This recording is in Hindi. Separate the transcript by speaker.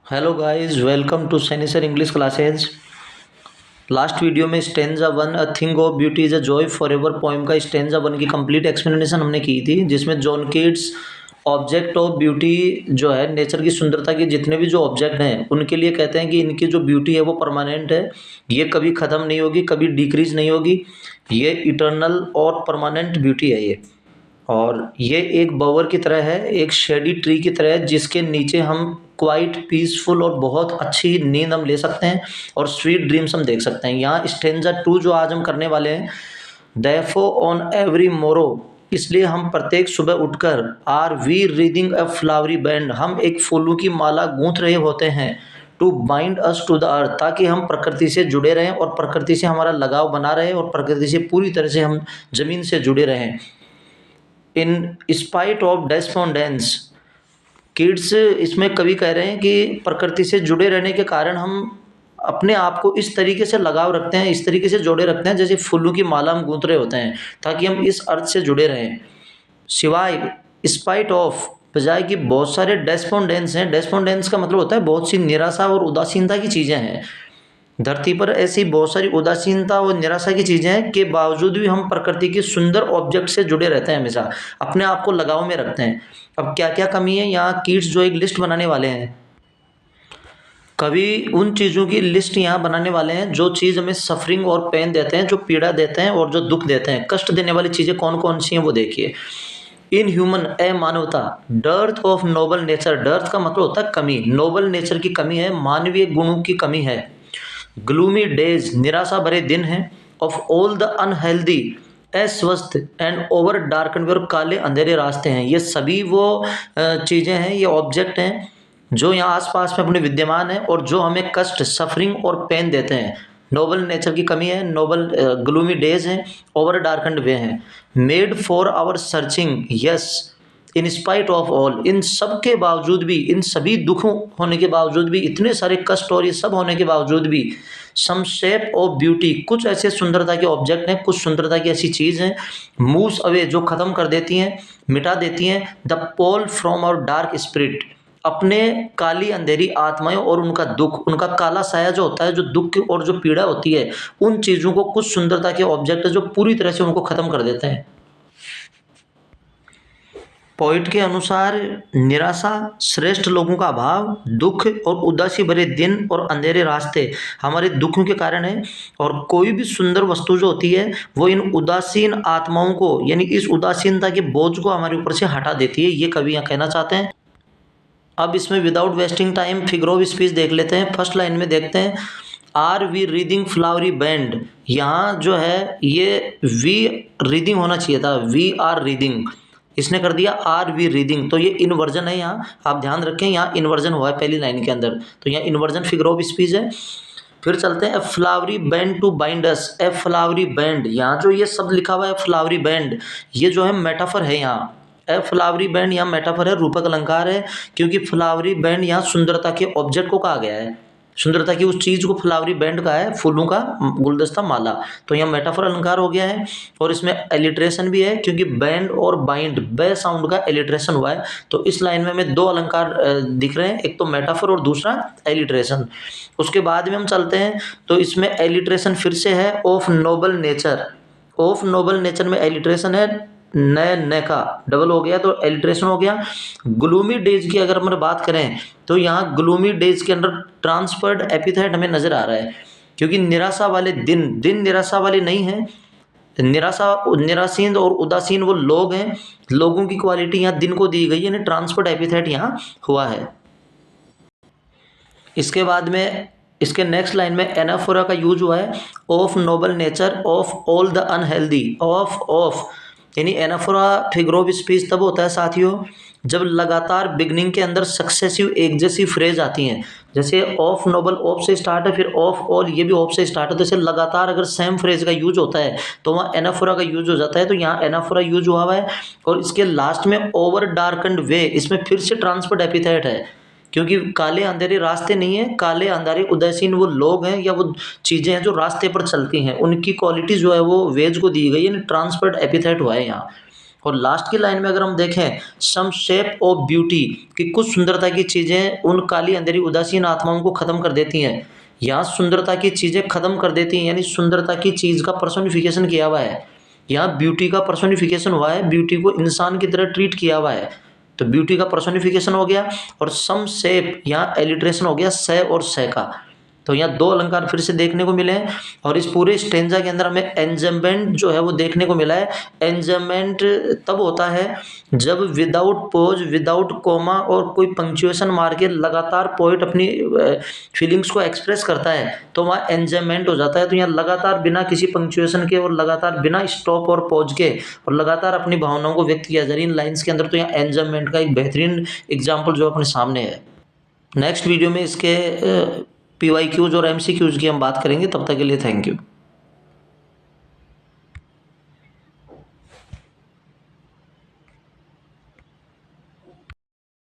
Speaker 1: Hello guys, welcome to Saini sir English classes. Last video में stanza one a thing of beauty is a joy for ever poem का स्टेंजा वन की कंप्लीट एक्सप्लेनेशन हमने की थी, जिसमें John Keats object of beauty जो है नेचर की सुंदरता के जितने भी जो ऑब्जेक्ट हैं उनके लिए कहते हैं कि इनकी जो ब्यूटी है वो परमानेंट है। ये कभी ख़त्म नहीं होगी, कभी डिक्रीज नहीं होगी। ये इटर्नल और परमानेंट ब्यूटी है ये। और ये एक बवर की तरह है, एक शेडी ट्री की तरह है, जिसके नीचे हम क्वाइट पीसफुल और बहुत अच्छी नींद हम ले सकते हैं और स्वीट ड्रीम्स हम देख सकते हैं। यहाँ स्टेंजा टू जो आज हम करने वाले हैं, देयरफॉर ऑन एवरी मोरो, इसलिए हम प्रत्येक सुबह उठकर are we reading a flowery band, हम एक फूलों की माला गूंथ रहे होते हैं, to bind us to the earth, ताकि हम प्रकृति से जुड़े रहें और प्रकृति से हमारा लगाव बना रहे और प्रकृति से पूरी तरह से हम जमीन से जुड़े रहें। इन स्पाइट ऑफ डेस्पोंडेंस, किड्स इसमें कवि कह रहे हैं कि प्रकृति से जुड़े रहने के कारण हम अपने आप को इस तरीके से लगाव रखते हैं, इस तरीके से जोड़े रखते हैं जैसे फूलों की माला हम गूंथ रहे होते हैं, ताकि हम इस अर्थ से जुड़े रहें। सिवाय स्पाइट ऑफ, बजाय कि बहुत सारे डेस्पोंडेंस हैं। डेस्पोंडेंस का मतलब होता है बहुत सी निराशा और उदासीनता की चीज़ें हैं। धरती पर ऐसी बहुत सारी उदासीनता और निराशा की चीज़ें हैं के बावजूद भी हम प्रकृति के सुंदर ऑब्जेक्ट से जुड़े रहते हैं, हमेशा अपने आप को लगाव में रखते हैं। अब क्या क्या कमी है, यहाँ किड्स जो एक लिस्ट बनाने वाले हैं, कभी उन चीज़ों की लिस्ट यहाँ बनाने वाले हैं जो चीज़ हमें सफरिंग और पेन देते हैं, जो पीड़ा देते हैं और जो दुख देते हैं, कष्ट देने वाली चीज़ें कौन कौन सी हैं वो देखिए। इन ह्यूमन ए मानवता, dearth of noble nature, dearth का मतलब होता है कमी, नोबल नेचर की कमी है, मानवीय गुणों की कमी है। ग्लूमी डेज, निराशा भरे दिन हैं। ऑफ ऑल द अनहेल्दी, अस्वस्थ एंड ओवर डार्कन, और काले अंधेरे रास्ते हैं। ये सभी वो चीज़ें हैं, ये ऑब्जेक्ट हैं जो यहाँ आसपास में अपने विद्यमान है और जो हमें कष्ट, सफरिंग और पेन देते हैं। नोबल नेचर की कमी है, नोबल ग्लूमी डेज हैं, ओवर डार्कन्ड वे हैं। Made for our searching, yes, in spite of all, इन सब के बावजूद भी, इन सभी दुखों होने के बावजूद भी, इतने सारे कष्ट और ये सब होने के बावजूद भी, सम शेप ऑफ ब्यूटी, कुछ ऐसे सुंदरता के ऑब्जेक्ट हैं, कुछ सुंदरता की ऐसी चीज़ हैं, मूव्स अवे, जो ख़त्म कर देती हैं, मिटा देती हैं, the pole from our dark spirit, अपने काली अंधेरी आत्माएं और उनका दुख, उनका काला साया जो होता है, जो दुख और जो पीड़ा होती है, उन चीज़ों को कुछ सुंदरता के ऑब्जेक्ट है जो पूरी तरह से उनको ख़त्म कर देते हैं। पोइट के अनुसार निराशा, श्रेष्ठ लोगों का अभाव, दुख और उदासी भरे दिन और अंधेरे रास्ते हमारे दुखों के कारण है। और कोई भी सुंदर वस्तु जो होती है वो इन उदासीन आत्माओं को, यानी इस उदासीनता के बोझ को हमारे ऊपर से हटा देती है, ये कवि यहाँ कहना चाहते हैं। अब इसमें without wasting time figure of speech देख लेते हैं। फर्स्ट लाइन में देखते हैं, are we reading flowery band, यहाँ जो है ये वी रीडिंग होना चाहिए था, वी आर रीडिंग, इसने कर दिया आर वी रीडिंग, तो ये इन्वर्जन है। यहाँ आप ध्यान रखें, यहाँ इन्वर्जन हुआ है पहली लाइन के अंदर, तो यहाँ इन्वर्जन फिगर ऑफ स्पीच है। फिर चलते हैं, a flowery band to bind us, a flowery band, यहाँ जो ये शब्द लिखा हुआ है फ्लावरी बैंड, ये जो है मेटाफर है। यहाँ ए फ्लावरी बैंड यहाँ मेटाफर है, रूपक अलंकार है, क्योंकि फ्लावरी बैंड यहाँ सुंदरता के ऑब्जेक्ट को कहा गया है, सुंदरता की उस चीज़ को फ्लावरी बैंड का है, फूलों का गुलदस्ता, माला, तो यहाँ मेटाफर अलंकार हो गया है। और इसमें एलिट्रेशन भी है, क्योंकि बैंड और बाइंड, बे साउंड का एलिट्रेशन हुआ है, तो इस लाइन में हमें दो अलंकार दिख रहे हैं, एक तो मेटाफर और दूसरा एलिट्रेशन। उसके बाद में हम चलते हैं, तो इसमें एलिट्रेशन फिर से है, of noble nature, of noble nature में एलिट्रेशन है, नए न का डबल हो गया तो एलिट्रेशन हो गया। ग्लूमी डेज की अगर हम बात करें तो यहाँ ग्लूमी डेज के अंदर ट्रांसफर्ड एपिथेट हमें नजर आ रहा है, क्योंकि निराशा वाले दिन, दिन निराशा वाले नहीं हैं, निरासीन और उदासीन वो लोग हैं, लोगों की क्वालिटी यहाँ दिन को दी गई है, यानी ट्रांसफर्ड एपिथेट यहाँ हुआ है। इसके बाद में इसके नेक्स्ट लाइन में एनाफोरा का यूज हुआ है, of noble nature, of all the unhealthy, of यानी एनाफोरा फिगर ऑफ स्पीच तब होता है साथियों जब लगातार बिगनिंग के अंदर सक्सेसिव एक जैसी फ्रेज आती हैं, जैसे ऑफ नोबल ऑफ से स्टार्ट है, फिर ऑफ ऑल ये भी ऑफ से स्टार्ट है, तो जैसे लगातार अगर सेम फ्रेज का यूज होता है तो वहाँ एनाफोरा का यूज हो जाता है, तो यहाँ एनाफोरा यूज हुआ है। और इसके लास्ट में ओवर डार्कन्ड वे, इसमें फिर से ट्रांसफर्ड एपिथेट है, क्योंकि काले अंधेरे रास्ते नहीं है, काले अंधेरे उदासीन वो लोग हैं या वो चीज़ें हैं जो रास्ते पर चलती हैं, उनकी क्वालिटी जो है वो वेज को दी गई है, ट्रांसफर्ड एपिथेट हुआ है यहाँ। और लास्ट की लाइन में अगर हम देखें सम शेप ऑफ ब्यूटी कि कुछ सुंदरता की चीज़ें उन काली अंधेरी उदासीन आत्माओं को ख़त्म कर देती हैं। यहाँ सुंदरता की चीज़ें ख़त्म कर देती हैं यानी सुंदरता की चीज़ का पर्सोनिफिकेशन किया हुआ है। यहाँ ब्यूटी का पर्सोनिफिकेशन हुआ है, ब्यूटी को इंसान की तरह ट्रीट किया हुआ है। तो ब्यूटी का पर्सोनिफिकेशन हो गया और सम शेप यहाँ एलिट्रेशन हो गया स और स का। तो यहाँ दो अलंकार फिर से देखने को मिले हैं और इस पूरे स्टेंजा के अंदर हमें एंजमेंट जो है वो देखने को मिला है। एंजमेंट तब होता है जब विदाउट पोज, विदाउट कोमा और कोई पंक्चुएशन मार के लगातार पोइट अपनी फीलिंग्स को एक्सप्रेस करता है तो वहाँ एंजमेंट हो जाता है। तो यहाँ लगातार बिना किसी पंक्चुएशन के और लगातार बिना स्टॉप और पॉज के और लगातार अपनी भावनाओं को व्यक्त किया जा रही है इन लाइन्स के अंदर। तो यहाँ एंजमेंट का एक बेहतरीन एग्जाम्पल जो अपने सामने है। नेक्स्ट वीडियो में इसके PYQs और MCQs की हम बात करेंगे। तब तक के लिए थैंक यू।